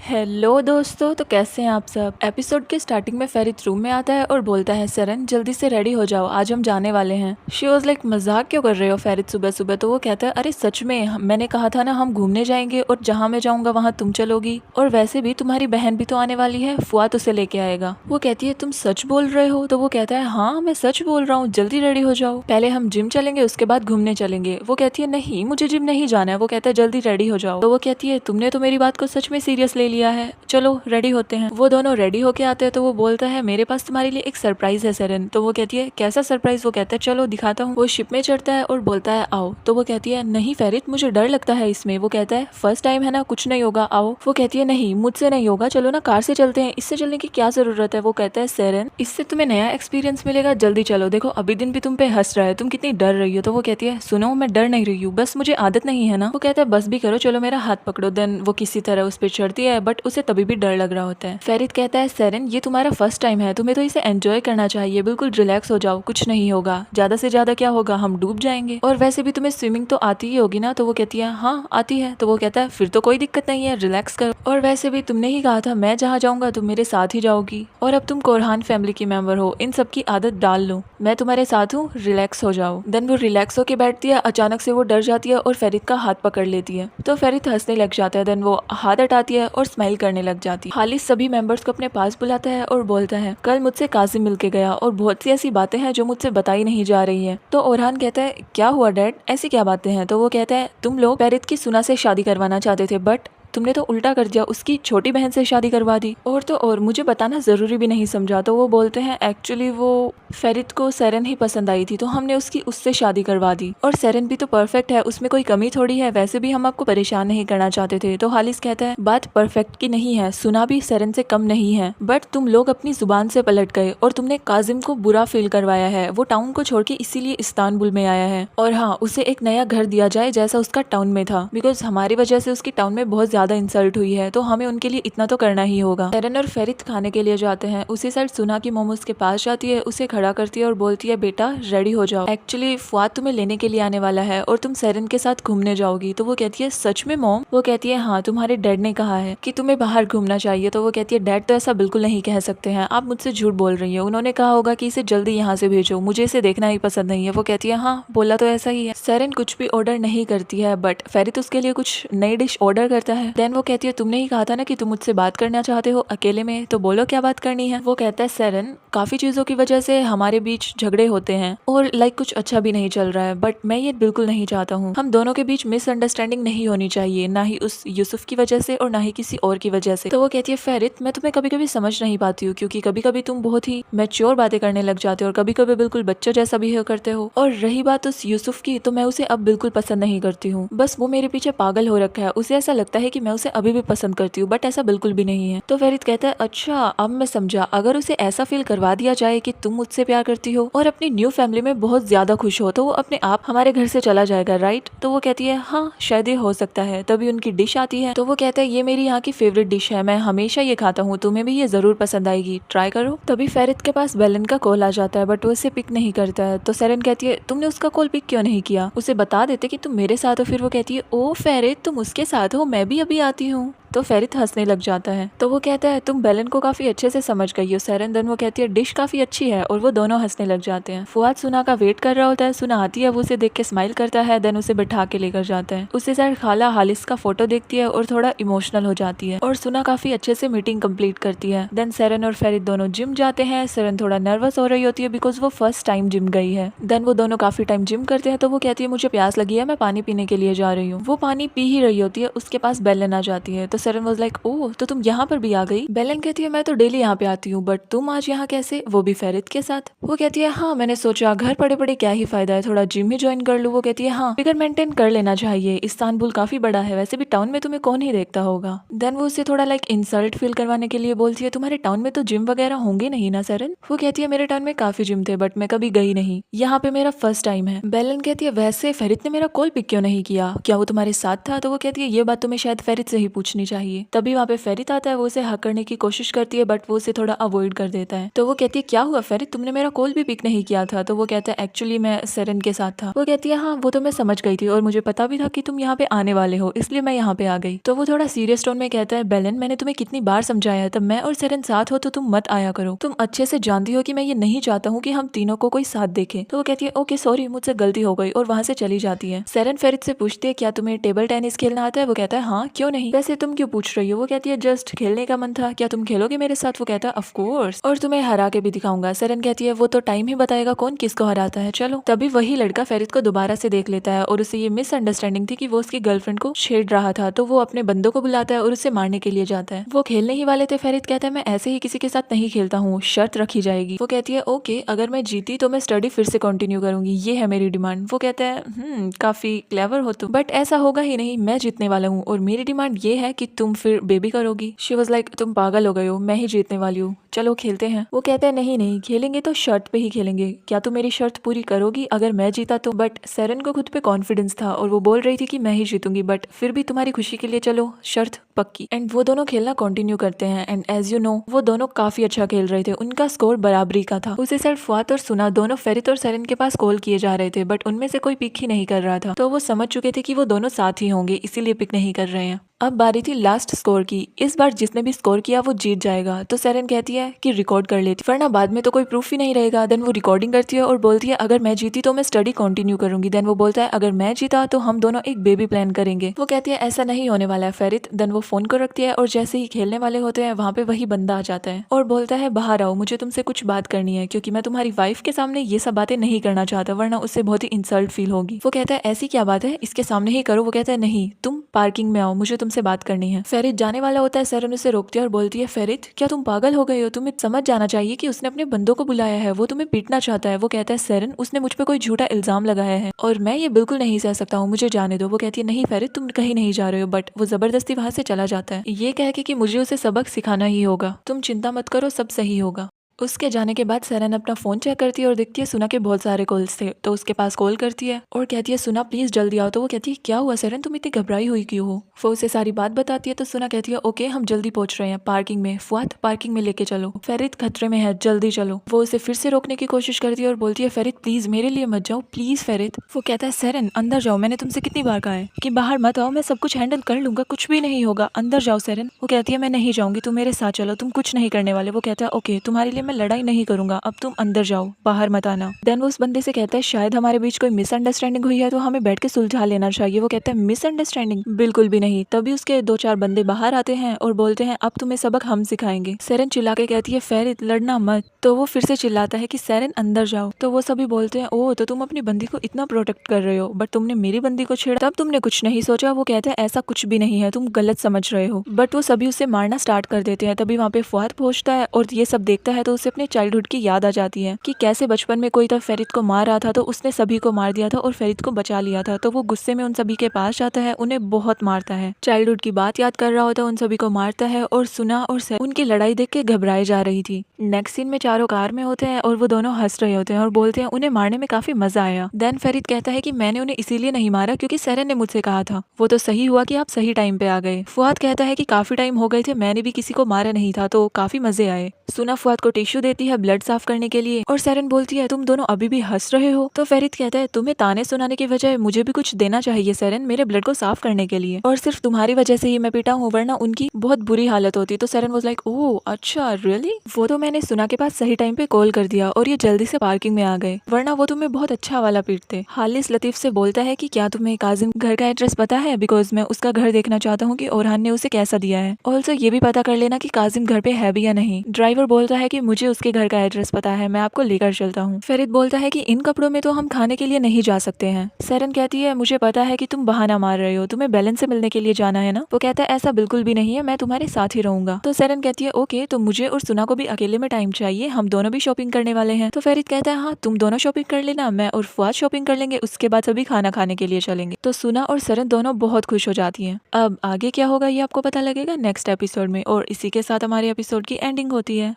Hello दोस्तों, तो कैसे हैं आप सब। एपिसोड के स्टार्टिंग में फेरित रूम में आता है और बोलता है सरन जल्दी से रेडी हो जाओ, आज हम जाने वाले हैं। शी वॉज लाइक मजाक क्यों कर रहे हो फेरित सुबह सुबह। तो वो कहता है अरे सच में, मैंने कहा था ना हम घूमने जाएंगे और जहाँ मैं जाऊंगा वहाँ तुम चलोगी, और वैसे भी तुम्हारी बहन भी तो आने वाली है, फुआद उसे लेके आएगा। वो कहती है तुम सच बोल रहे हो। तो वो कहता है हाँ मैं सच बोल रहा हूँ, जल्दी रेडी हो जाओ, पहले हम जिम चलेंगे उसके बाद घूमने चलेंगे। वो कहती है नहीं मुझे जिम नहीं जाना है। वो कहता है जल्दी रेडी हो जाओ। तो वो कहती है तुमने तो मेरी बात को सच में सीरियस ले लिया है, चलो रेडी होते हैं। वो दोनों रेडी होके आते हैं तो वो बोलता है मेरे पास तुम्हारे लिए एक सरप्राइज है सरन। तो वो कहती है कैसा सरप्राइज। वो कहता है चलो दिखाता हूँ। वो शिप में चढ़ता है और बोलता है आओ। तो वो कहती है नहीं फेरित मुझे डर लगता है इसमें। वो कहता है फर्स्ट टाइम है ना, कुछ नहीं होगा आओ। वो कहती है नहीं मुझसे नहीं होगा, चलो ना कार से चलते हैं, इससे चलने की क्या जरूरत है। वो कहता है सरन इससे तुम्हें नया एक्सपीरियंस मिलेगा, जल्दी चलो, देखो अभी दिन भी तुम पे हंस रहा है, तुम कितनी डर रही हो। तो वो कहती है सुनो मैं डर नहीं रही हूँ, बस मुझे आदत नहीं है ना। वो कहता है बस भी करो, चलो मेरा हाथ पकड़ो। देन वो किसी तरह उस पर चढ़ती है बट उसे तभी भी डर लग रहा होता है। फेरित कहता है सरन ये तुम्हारा फर्स्ट टाइम है, तुम्हें तो इसे एंजॉय करना चाहिए, बिल्कुल रिलैक्स हो जाओ, कुछ नहीं होगा, ज्यादा से ज्यादा क्या होगा, हम डूब जाएंगे, और वैसे भी तुम्हें स्विमिंग तो आती ही होगी ना। तो वो कहती है हाँ आती है। तो वो कहता है फिर तो कोई दिक्कत नहीं है, रिलैक्स करो, और वैसे भी तुमने ही कहा था मैं जहाँ जाऊंगा तुम मेरे साथ ही जाओगी, और अब तुम कोरहान फैमिली की मेंबर हो, इन सब की आदत डाल लो, मैं तुम्हारे साथ हूँ, रिलैक्स हो जाओ। देन वो रिलैक्स होके बैठती है, अचानक से वो डर जाती है और फेरित का हाथ पकड़ लेती है। तो फेरित हंसने लग जाता है। देन वो हाथ हटाती है और स्माइल करने लग जाती है। हालिस सभी मेंबर्स को अपने पास बुलाता है और बोलता है कल मुझसे काजिम मिलके गया और बहुत सी ऐसी बातें हैं जो मुझसे बताई नहीं जा रही है। तो ओरहान कहता है क्या हुआ डैड, ऐसी क्या बातें हैं। तो वो कहता है तुम लोग फेरित की सुना से शादी करवाना चाहते थे बट तुमने तो उल्टा कर दिया, उसकी छोटी बहन से शादी करवा दी, और तो और मुझे बताना जरूरी भी नहीं समझा। तो वो बोलते हैं एक्चुअली वो फेरित को सेरन ही पसंद आई थी तो हमने उससे शादी करवा दी, और सेरन भी तो परफेक्ट है, उसमें कोई कमी थोड़ी है, वैसे भी हम आपको परेशान नहीं करना चाहते थे। तो हालिस कहता है बात परफेक्ट की नहीं है, सुना भी सेरन से कम नहीं है, बट तुम लोग अपनी जुबान से पलट गए और तुमने काजिम को बुरा फील करवाया है, वो टाउन को छोड़ के इसीलिए इस्तानबुल में आया है, और हाँ उसे एक नया घर दिया जाए जैसा उसका टाउन में था, बिकॉज हमारी वजह से उसकी टाउन में बहुत ज्यादा इंसल्ट हुई है, तो हमें उनके लिए इतना तो करना ही होगा। सेरन और फेरित खाने के लिए जाते हैं। उसी साइड सुना की मोमोज के पास जाती है, उसे खड़ा करती है और बोलती है बेटा रेडी हो जाओ, एक्चुअली फुआद तुम्हें लेने के लिए आने वाला है और तुम सेरन के साथ घूमने जाओगी। तो वो कहती है सच में मॉम। वो कहती है हाँ तुम्हारे डैड ने कहा है कि तुम्हें बाहर घूमना चाहिए। तो वो कहती है डैड तो ऐसा बिल्कुल नहीं कह सकते हैं, आप मुझसे झूठ बोल रही हो, उन्होंने कहा होगा कि इसे जल्दी यहाँ से भेजो, मुझे इसे देखना ही पसंद नहीं है। वो कहती है हाँ बोला तो ऐसा ही है। सेरन कुछ भी ऑर्डर नहीं करती है बट फेरित उसके लिए कुछ नई डिश ऑर्डर करता है। देन वो कहती है तुमने ही कहा था ना कि तुम मुझसे बात करना चाहते हो अकेले में, तो बोलो क्या बात करनी है। वो कहता है सेरन काफी चीजों की वजह से हमारे बीच झगड़े होते हैं और लाइक कुछ अच्छा भी नहीं चल रहा है, बट मैं ये बिल्कुल नहीं चाहता हूँ, हम दोनों के बीच मिसअंडरस्टैंडिंग नहीं होनी चाहिए, ना ही उस यूसुफ की वजह से और ना ही किसी और की वजह से। तो वो कहती है फेरित मैं तुम्हें कभी कभी समझ नहीं पाती हूँ, क्योंकि कभी कभी तुम बहुत ही मैच्योर बातें करने लग जाते हो और कभी कभी बिल्कुल बच्चों जैसा बिहेव करते हो, और रही बात उस यूसुफ की तो मैं उसे अब बिल्कुल पसंद नहीं करती हूँ, बस वो मेरे पीछे पागल हो रखा है, उसे ऐसा लगता है कि मैं उसे अभी भी पसंद करती हूँ, बट ऐसा बिल्कुल भी नहीं है। तो फेरित कहता है अच्छा अब मैं समझा, अगर उसे ऐसा फील करवा दिया जाए कि तुम मुझसे प्यार करती हो और अपनी न्यू फैमिली में बहुत ज्यादा खुश हो तो वो अपने आप हमारे घर से चला जाएगा राइट। तो वो कहती है हाँ शायद ये हो सकता है। तभी उनकी डिश आती है। तो वो कहता है ये मेरी यहाँ की फेवरेट डिश है, मैं हमेशा ये खाता हूँ, तुम्हें भी ये जरूर पसंद आएगी, ट्राई करो। तभी फेरित के पास बेलन का कॉल आ जाता है बट वो उसे पिक नहीं करता है। तो सेरन कहती है तुमने उसका कॉल पिक क्यों नहीं किया, उसे बता देते कि तुम मेरे साथ हो। फिर वो कहती है ओ फेरित तुम उसके साथ हो, मैं भी अभी आती हूँ। तो फेरित हंसने लग जाता है। तो वो कहता है तुम बेलन को काफी अच्छे से समझ गई हो सेरन। देन वो कहती है डिश काफी अच्छी है, और वो दोनों हंसने लग जाते हैं। फुआद सुना का वेट कर रहा होता है, सुना आती है, वो उसे देख के स्माइल करता है, देन उसे बैठा के लेकर जाता है। उससे साइड खाला हालिस का फोटो देखती है और थोड़ा इमोशनल हो जाती है, और सुना काफी अच्छे से मीटिंग कंप्लीट करती है। देन सेरन और फेरित दोनों जिम जाते हैं। सेरन थोड़ा नर्वस हो रही होती है बिकॉज वो फर्स्ट टाइम जिम गई है। देन वो दोनों काफी टाइम जिम करते हैं। तो वो कहती है मुझे प्यास लगी है, मैं पानी पीने के लिए जा रही हूँ। वो पानी पी ही रही होती है, उसके पास बेलन आ जाती है। तो सेरन वाज लाइक ओ तो तुम यहाँ पर भी आ गई। बेलन कहती है मैं तो डेली यहाँ पे आती हूँ बट तुम आज यहाँ कैसे, वो भी फेरित के साथ। वो कहती है हाँ मैंने सोचा घर पड़े पड़े क्या ही फायदा है, थोड़ा जिम ही ज्वाइन कर लूँ। वो कहती है हाँ फिगर मेंटेन कर लेना चाहिए, इस्तानबुल काफी बड़ा है, वैसे भी टाउन में तुम्हें कौन ही देखता होगा। देन वो उसे थोड़ा लाइक इंसल्ट फील करवाने के लिए बोलती है तुम्हारे टाउन में तो जिम वगैरह होंगे नहीं ना सेरन। वो कहती है मेरे टाउन में काफी जिम थे बट मैं कभी गई नहीं, यहाँ पे मेरा फर्स्ट टाइम है। बेलन कहती है वैसे फेरित ने मेरा कॉल पिक क्यों नहीं किया, क्या वो तुम्हारे साथ था। तो वो कहती है ये बात तुम्हें शायद फेरित से ही पूछनी चाहिए। तभी वहाँ पे फेरित आता है, वो उसे हक करने की कोशिश करती है बट वो उसे थोड़ा अवॉइड कर देता है। तो वो कहती है क्या हुआ फेरित, तुमने मेरा कॉल भी पिक नहीं किया था। तो वो कहता है एक्चुअली मैं सेरेन के साथ था। वो कहती है हाँ वो तो मैं समझ गई थी और मुझे पता भी था कि तुम यहाँ पे आने वाले हो, इसलिए मैं यहाँ पे आ गई। तो वो थोड़ा सीरियस टोन में कहता है बेलन मैंने तुम्हें कितनी बार समझाया तब मैं और सेरेन साथ हो तो तुम मत आया करो, तुम अच्छे से जानती हो कि मैं ये नहीं चाहता हूँ कि हम तीनों को कोई साथ देखे। तो वो कहती है ओके सॉरी मुझसे गलती हो गई और वहाँ से चली जाती है। सेरेन फेरित से पूछती है क्या तुम्हें टेबल टेनिस खेलना आता है। वो कहता है हाँ क्यों नहीं, वैसे तुम क्यों पूछ रही हो। वो कहती है जस्ट खेलने का मन था, क्या तुम खेलोगे मेरे साथ। वो कहता है ऑफ कोर्स और तुम्हें हरा के भी दिखाऊंगा। सेरेन कहती है वो तो टाइम ही बताएगा कौन किसको हराता है, चलो। तभी वही लड़का फेरित को दोबारा से देख लेता है और उसे ये मिसअंडरस्टैंडिंग थी कि वो उसकी गर्लफ्रेंड को छेड़ रहा था। तो वो अपने बंदों को बुलाता है और उसे मारने के लिए जाता है। वो खेलने ही वाले थे। फेरित कहता है मैं ऐसे ही किसी के साथ नहीं खेलता हूँ, शर्त रखी जाएगी। वो कहती है ओके अगर मैं जीती तो मैं स्टडी फिर से कंटिन्यू करूंगी, ये है मेरी डिमांड। वो कहता है काफी क्लेवर हो तुम, बट ऐसा होगा ही नहीं, मैं जीतने वाला हूँ और मेरी डिमांड ये है कि तुम फिर बेबी करोगी। शी वाज लाइक तुम पागल हो गए हो, मैं ही जीतने वाली हूँ, चलो खेलते हैं। वो कहता है नहीं नहीं खेलेंगे तो शर्त पे ही खेलेंगे, क्या तुम मेरी शर्त पूरी करोगी अगर मैं जीता तो। बट सेरेन को खुद पे कॉन्फिडेंस था और वो बोल रही थी कि मैं ही जीतूंगी, बट फिर भी तुम्हारी खुशी के लिए चलो शर्त पक्की। एंड वो दोनों खेलना कंटिन्यू करते हैं एंड एज यू नो वो दोनों काफी अच्छा खेल रहे थे, उनका स्कोर बराबरी का था। उसी साइड फुआद और सुना दोनों फेरित और सेरेन के पास कॉल किए जा रहे थे बट उनमें से कोई पिक ही नहीं कर रहा था। तो वो समझ चुके थे कि वो दोनों साथ ही होंगे इसीलिए पिक नहीं कर रहे हैं। अब बारी थी लास्ट स्कोर की, इस बार जिसने भी स्कोर किया वो जीत जाएगा। तो सेरेन कहती है कि रिकॉर्ड कर लेती वरना बाद में तो कोई प्रूफ ही नहीं रहेगा। देन वो रिकॉर्डिंग करती है और बोलती है अगर मैं जीती तो मैं स्टडी कंटिन्यू करूंगी। देन वो बोलता है अगर मैं जीता तो हम दोनों एक बेबी प्लान करेंगे। वो कहती है ऐसा नहीं होने वाला है फेरित। देन वो फोन को रखती है और जैसे ही खेलने वाले होते हैं वहाँ पे वही बंदा आ जाता है और बोलता है बाहर आओ, मुझे तुमसे कुछ बात करनी है क्योंकि मैं तुम्हारी वाइफ के सामने ये सब बातें नहीं करना चाहता वरना उससे बहुत ही इंसल्ट फील होगी। वो कहता है ऐसी क्या बात है, इसके सामने ही करो। वो कहता है नहीं तुम पार्किंग में आओ, मुझे तुमसे बात करनी है। फेरित जाने वाला होता है, सेरेन उसे रोकती है और बोलती है फेरित क्या तुम पागल हो गए हो, तुम्हें समझ जाना चाहिए कि उसने अपने बंदों को बुलाया है, वो तुम्हें पीटना चाहता है। वो कहता है सेरेन उसने मुझ पे कोई झूठा इल्जाम लगाया है और मैं ये बिल्कुल नहीं सह सकता हूँ, मुझे जाने दो। वो कहती है नहीं फेरित तुम कहीं नहीं जा रहे हो, बट वो जबरदस्ती वहां से चला जाता है ये कह के कि मुझे उसे सबक सिखाना ही होगा, तुम चिंता मत करो सब सही होगा। उसके जाने के बाद सेरेन अपना फोन चेक करती है और देखती है सुना के बहुत सारे कॉल्स थे। तो उसके पास कॉल करती है और कहती है सुना प्लीज जल्दी आओ। तो वो कहती है क्या हुआ सेरेन, तुम इतनी घबराई हुई क्यों हो। वो उसे सारी बात बताती है। तो सुना कहती है ओके हम जल्दी पहुंच रहे हैं पार्किंग में, फुआद पार्किंग में लेके चलो, फेरित खतरे में है जल्दी चलो। वो उसे फिर से रोकने की कोशिश करती है और बोलती है फेरित प्लीज मेरे लिए मत जाओ प्लीज फेरित। वो कहता है सेरेन अंदर जाओ, मैंने तुमसे कितनी बार कहा है कि बाहर मत आओ, मैं सब कुछ हैंडल कर लूंगा, कुछ भी नहीं होगा, अंदर जाओ सेरेन। वो कहती है मैं नहीं जाऊंगी, तुम मेरे साथ चलो, तुम कुछ नहीं करने वाले। वो कहता है ओके तुम्हारे लिए मैं लड़ाई नहीं करूंगा, अब तुम अंदर जाओ बाहर मत आना। देन वो उस बंदे से कहता है शायद हमारे बीच कोई मिसअंडरस्टैंडिंग हुई है तो हमें बैठ के सुलझा लेना चाहिए। वो कहता है मिसअंडरस्टैंडिंग बिल्कुल भी नहीं। तभी उसके 2-4 बंदे बाहर आते हैं और बोलते हैं अब तुम्हें सबक हम सिखाएंगे। सेरेन चिल्ला के कहती है फेरित लड़ना मत। तो वो फिर से चिल्लाता है कि सेरेन अंदर जाओ। तो वो सभी बोलते हैं ओह तो तुम अपनी बंदी को इतना प्रोटेक्ट कर रहे हो बट तुमने मेरी बंदी को छेड़ा, तब तुमने कुछ नहीं सोचा। वो कहता है ऐसा कुछ भी नहीं है, तुम गलत समझ रहे हो। बट वो सभी उसे मारना स्टार्ट कर देते हैं। तभी वहाँ पे फुआद पहुंचता है और ये सब देखता है तो उसे अपने चाइल्डहुड की याद आ जाती है कि कैसे बचपन में कोई तब फेरित को मार रहा था तो उसने सभी को मार दिया था और फेरित को बचा लिया था। तो वो गुस्से में उन सभी के पास जाता है, उन्हें बहुत मारता है, चाइल्डहुड की बात याद कर रहा होता है, उन सभी को मारता है और सुना और उनकी लड़ाई देख के घबराई जा रही थी। नेक्स्ट सीन में चारों कार में होते हैं और वो दोनों हंस रहे होते हैं और बोलते हैं उन्हें मारने में काफी मजा आया। देन फेरित कहता है कि मैंने उन्हें इसीलिए नहीं मारा क्योंकि सेरेन ने मुझसे कहा था, वो तो सही हुआ कि आप सही टाइम पे आ गए। फुआद कहता है कि काफी टाइम हो गए थे, मैंने भी किसी को मारा नहीं था तो काफी मजे आए। सुना फुआद को टिश्यू देती है ब्लड साफ करने के लिए और सेरेन बोलती है तुम दोनों अभी भी हंस रहे हो। तो फेरित कहता है तुम्हें ताने सुनाने की बजाय मुझे भी कुछ देना चाहिए सेरेन, मेरे ब्लड को साफ करने के लिए, और सिर्फ तुम्हारी वजह से ही मैं पिटा हूँ वरना उनकी बहुत बुरी हालत होती। तो सेरेन वाज लाइक ओह अच्छा रियली, वो तो मैंने सुना के पास सही टाइम पे कॉल कर दिया और ये जल्दी से पार्किंग में आ गए वरना वो तुम्हें बहुत अच्छा वाला पीटते। हालिस लतीफ से बोलता है कि क्या तुम्हें काजिम घर का एड्रेस पता है, बिकॉज मैं उसका घर देखना चाहता हूँ कि ओरहान ने उसे कैसा दिया है। ऑल्सो ये भी पता कर लेना कि काजिम घर पे है भी या नहीं। ड्राइवर बोलता है कि मुझे उसके घर का एड्रेस पता है, मैं आपको लेकर चलता हूँ। फेरित बोलता है कि इन कपड़ों में तो हम खाने के लिए नहीं जा सकते हैं। सेरेन कहती है मुझे पता है कि तुम बहाना मार रहे हो, तुम्हें बेलन से मिलने के लिए जाना है ना। वो कहता है ऐसा बिल्कुल भी नहीं है, मैं तुम्हारे साथ ही रहूंगा। तो सेरेन कहती है ओके तो मुझे और सुना को भी अकेले में टाइम चाहिए, हम दोनों भी शॉपिंग करने वाले हैं। तो फेरित कहता है हाँ तुम दोनों शॉपिंग कर लेना, मैं और फुआद शॉपिंग कर लेंगे, उसके बाद सभी खाना खाने के लिए चलेंगे। तो सुना और सेरेन दोनों बहुत खुश हो जाती हैं। अब आगे क्या होगा ये आपको पता लगेगा नेक्स्ट एपिसोड में, और इसी के साथ हमारे एपिसोड की एंडिंग होती है।